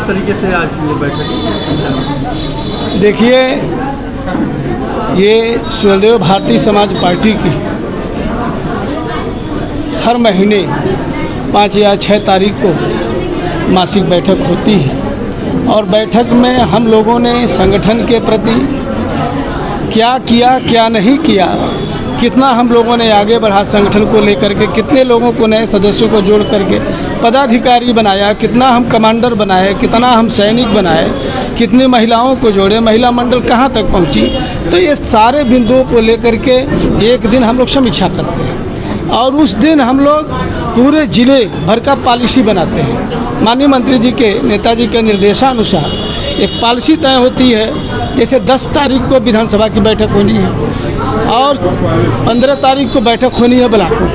किस तरीके से आज ये बैठक? देखिए, ये सुहेलदेव भारतीय समाज पार्टी की हर महीने 5 या 6 तारीख को मासिक बैठक होती है और बैठक में हम लोगों ने संगठन के प्रति क्या किया क्या नहीं किया, कितना हम लोगों ने आगे बढ़ा संगठन को लेकर के, कितने लोगों को नए सदस्यों को जोड़ करके पदाधिकारी बनाया, कितना हम कमांडर बनाए, कितना हम सैनिक बनाए, कितनी महिलाओं को जोड़े, महिला मंडल कहाँ तक पहुँची। तो ये सारे बिंदुओं को लेकर के एक दिन हम लोग समीक्षा करते हैं और उस दिन हम लोग पूरे ज़िले भर का पॉलिसी बनाते हैं। माननीय मंत्री जी के, नेताजी के निर्देशानुसार एक पॉलिसी तय होती है। जैसे 10 तारीख को विधानसभा की बैठक होनी है और 15 तारीख को बैठक होनी है ब्लॉकों।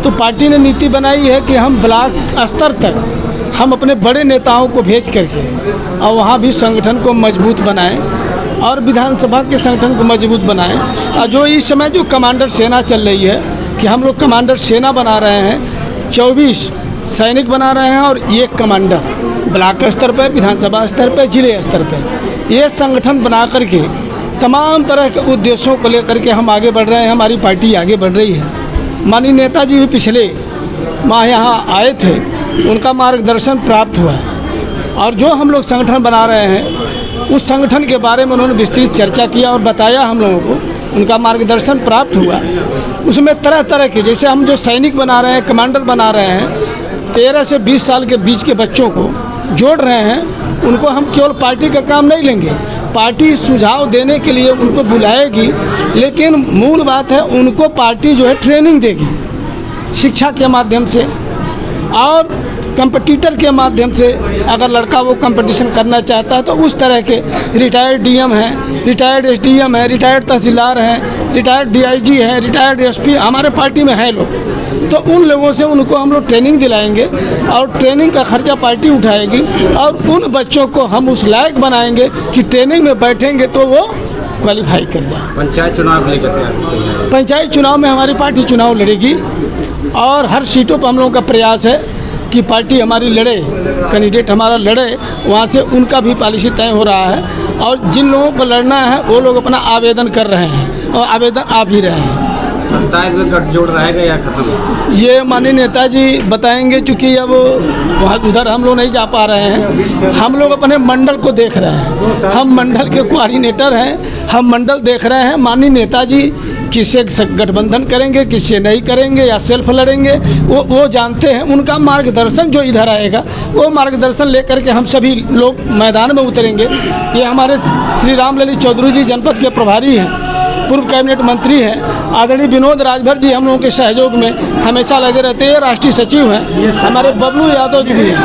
तो पार्टी ने नीति बनाई है कि हम ब्लॉक स्तर तक हम अपने बड़े नेताओं को भेज करके और वहाँ भी संगठन को मजबूत बनाएं और विधानसभा के संगठन को मजबूत बनाएं। और जो इस समय जो कमांडर सेना चल रही है कि हम लोग कमांडर सेना बना रहे हैं, 24 सैनिक बना रहे हैं और 1 कमांडर ब्लॉक स्तर पर, विधानसभा स्तर पर, जिले स्तर पर। ये संगठन बना करके तमाम तरह के उद्देश्यों को लेकर के हम आगे बढ़ रहे हैं, हमारी पार्टी आगे बढ़ रही है। माननीय नेताजी भी पिछले माह यहाँ आए थे, उनका मार्गदर्शन प्राप्त हुआ है और जो हम लोग संगठन बना रहे हैं उस संगठन के बारे में उन्होंने विस्तृत चर्चा किया और बताया हम लोगों को, उनका मार्गदर्शन प्राप्त हुआ। उसमें तरह तरह के, जैसे हम जो सैनिक बना रहे हैं, कमांडर बना रहे हैं, 13 से 20 साल के बीच के बच्चों को जोड़ रहे हैं। उनको हम केवल पार्टी का काम नहीं लेंगे, पार्टी सुझाव देने के लिए उनको बुलाएगी, लेकिन मूल बात है उनको पार्टी जो है ट्रेनिंग देगी शिक्षा के माध्यम से और कंपटीटर के माध्यम से। अगर लड़का वो कंपटीशन करना चाहता है तो उस तरह के रिटायर्ड डीएम हैं, रिटायर्ड एसडीएम हैं, रिटायर्ड तहसीलदार हैं, रिटायर्ड डीआईजी हैं, रिटायर्ड एसपी हमारे पार्टी में हैं लोग। तो उन लोगों से उनको हम लोग ट्रेनिंग दिलाएंगे और ट्रेनिंग का खर्चा पार्टी उठाएगी और उन बच्चों को हम उस लायक बनाएंगे कि ट्रेनिंग में बैठेंगे तो वो क्वालिफाई कर जाए। पंचायत चुनाव लेकर पंचायत चुनाव में हमारी पार्टी चुनाव लड़ेगी और हर सीटों पर हम लोगों का प्रयास है कि पार्टी हमारी लड़े, कैंडिडेट हमारा लड़े, वहाँ से उनका भी पॉलिसी तय हो रहा है और जिन लोगों को लड़ना है वो लोग अपना आवेदन कर रहे हैं और आवेदन आ भी रहे हैं। 27 में गठजोड़ रहेगा या खत्म? ये माननीय नेताजी बताएंगे, चूँकि अब वहाँ उधर हम लोग नहीं जा पा रहे हैं। हम लोग अपने मंडल को देख रहे हैं, हम मंडल के कोऑर्डिनेटर हैं, हम मंडल देख रहे हैं। माननीय नेताजी किससे गठबंधन करेंगे, किससे नहीं करेंगे या सेल्फ लड़ेंगे, वो जानते हैं। उनका मार्गदर्शन जो इधर आएगा वो मार्गदर्शन लेकर के हम सभी लोग मैदान में उतरेंगे। ये हमारे श्री राम ललित चौधरी जी जनपद के प्रभारी हैं, पूर्व कैबिनेट मंत्री हैं, आदरणीय विनोद राजभर जी हम लोगों के सहयोग में हमेशा लगे रहते हैं। राष्ट्रीय सचिव हैं हमारे बबलू यादव जी भी हैं।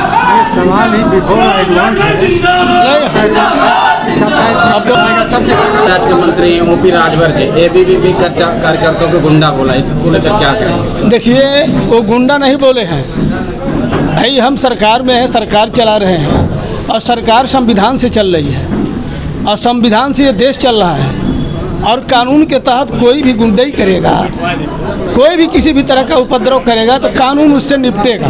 सवाल ही बिफोर एडवांस राज्य के मंत्री ओपी राजभर जी एबीवीपी कार्यकर्ताओं को गुंडा बोला, इसको लेकर क्या करें? देखिए, वो गुंडा नहीं बोले हैं भाई, हम सरकार में हैं, सरकार चला रहे हैं और सरकार संविधान से चल रही है और संविधान से ये देश चल रहा है और कानून के तहत कोई भी गुंडाई करेगा, कोई भी किसी भी तरह का उपद्रव करेगा तो कानून उससे निपटेगा।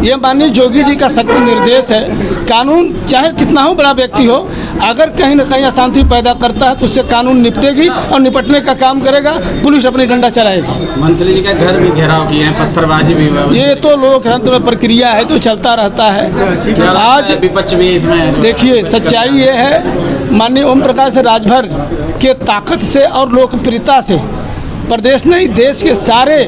ये माननीय जोगी जी का सख्त निर्देश है। कानून चाहे कितना हो बड़ा व्यक्ति हो, अगर कहीं ना कहीं अशांति पैदा करता है तो उससे कानून निपटेगी और निपटने का काम करेगा, पुलिस अपनी डंडा चलाएगी। मंत्री जी का घर भी घेराव किए हैं, पत्थरबाजी भी हुआ, ये तो लोकतंत्र में प्रक्रिया है तो चलता रहता है। आज विपक्ष भी इसमें देखिए, सच्चाई ये है माननीय ओम प्रकाश राजभर के ताकत से और लोकप्रियता से प्रदेश नहीं देश के सारे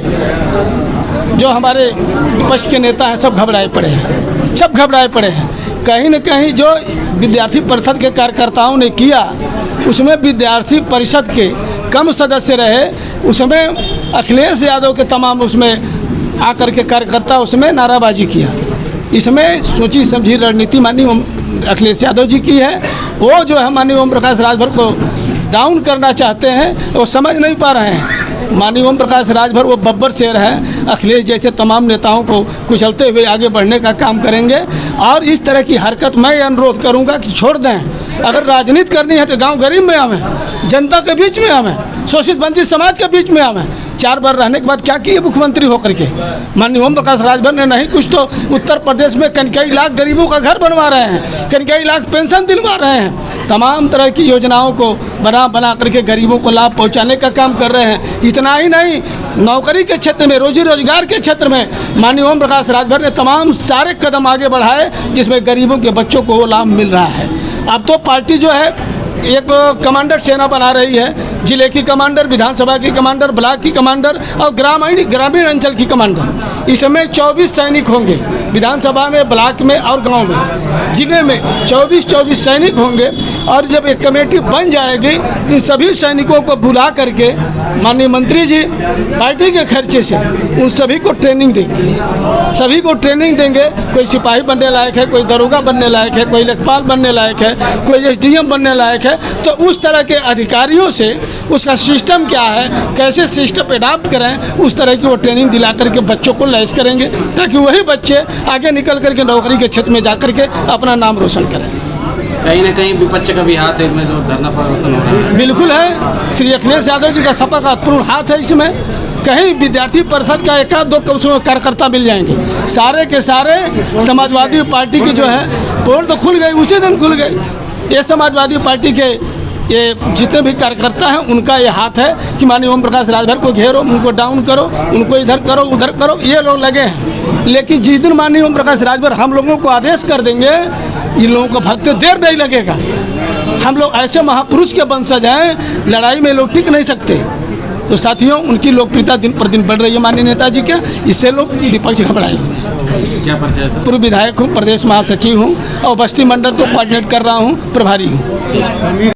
जो हमारे विपक्ष के नेता हैं सब घबराए पड़े हैं, सब घबराए पड़े हैं। कहीं न कहीं जो विद्यार्थी परिषद के कार्यकर्ताओं ने किया उसमें विद्यार्थी परिषद के कम सदस्य रहे, उसमें अखिलेश यादव के तमाम उसमें आकर के कार्यकर्ता उसमें नाराबाजी किया। इसमें सोची समझी रणनीति माननीय अखिलेश यादव जी की है। वो जो है माननीय ओम प्रकाश राजभर को डाउन करना चाहते हैं, वो समझ नहीं पा रहे हैं। माननीय ओम प्रकाश राजभर वो बब्बर शेर है, अखिलेश जैसे तमाम नेताओं को कुचलते हुए आगे बढ़ने का काम करेंगे। और इस तरह की हरकत मैं अनुरोध करूंगा कि छोड़ दें। अगर राजनीति करनी है तो गांव गरीब में आवें, जनता के बीच में आवें, शोषित वंचित समाज के बीच में आवें, 4 बार रहने के बाद क्या किए मुख्यमंत्री होकर के? माननीय ओम प्रकाश राजभर ने नहीं कुछ तो उत्तर प्रदेश में कई लाख गरीबों का घर बनवा रहे हैं, कई लाख पेंशन दिलवा रहे हैं, तमाम तरह की योजनाओं को बना करके गरीबों को लाभ पहुंचाने का काम कर रहे हैं। इतना ही नहीं, नौकरी के क्षेत्र में, रोजी रोजगार के क्षेत्र में माननीय ओम प्रकाश राजभर ने तमाम सारे कदम आगे बढ़ाए, जिसमें गरीबों के बच्चों को वो लाभ मिल रहा है। अब तो पार्टी जो है एक कमांडर सेना बना रही है, जिले की कमांडर, विधानसभा की कमांडर, ब्लॉक की कमांडर और ग्रामीण अंचल की कमांडर। इसमें 24 सैनिक होंगे, विधानसभा में, ब्लॉक में और गांव में। जिले में 24 सैनिक होंगे और जब एक कमेटी बन जाएगी तो सभी सैनिकों को बुला करके माननीय मंत्री जी पार्टी के खर्चे से उन सभी को ट्रेनिंग देंगे, सभी को ट्रेनिंग देंगे। कोई सिपाही बनने लायक है, कोई दरोगा बनने लायक है, कोई लेखपाल बनने लायक है, कोई SDM बनने लायक है। तो उस तरह के अधिकारियों से उसका सिस्टम क्या है, कैसे सिस्टम अडाप्ट करें, उस तरह की वो ट्रेनिंग दिला करके बच्चों को लैस करेंगे, ताकि वही बच्चे आगे निकल करके नौकरी के क्षेत्र में जा करके अपना नाम रोशन करें। कहीं ना कहीं विपक्ष का भी हाथ है इसमें, जो धरना प्रदर्शन हो रहा है। बिल्कुल है, श्री अखिलेश यादव जी का सपा का पूर्ण हाथ है इसमें। कहीं विद्यार्थी परिषद का 1-2 कार्यकर्ता मिल जाएंगे, सारे के सारे समाजवादी पार्टी की जो है पोल तो खुल गई, उसी दिन खुल गई। ये समाजवादी पार्टी के ये जितने भी कार्यकर्ता हैं उनका ये हाथ है कि माननीय ओम प्रकाश राजभर को घेरो, उनको डाउन करो, उनको इधर करो, उधर करो, ये लोग लगे हैं। लेकिन जिस दिन माननीय ओम प्रकाश राजभर हम लोगों को आदेश कर देंगे, इन लोगों को भगते देर नहीं लगेगा। हम लोग ऐसे महापुरुष के वंशज हैं, लड़ाई में लोग टिक नहीं सकते। तो साथियों, उनकी लोकप्रियता दिन पर दिन बढ़ रही है माननीय नेताजी के, इससे लोग विपक्ष घबराए हुए हैं। क्या परिचय है? पूर्व विधायक हूँ, प्रदेश महासचिव हूँ और बस्ती मंडल को कोऑर्डिनेट कर रहा हूँ, प्रभारी हूँ।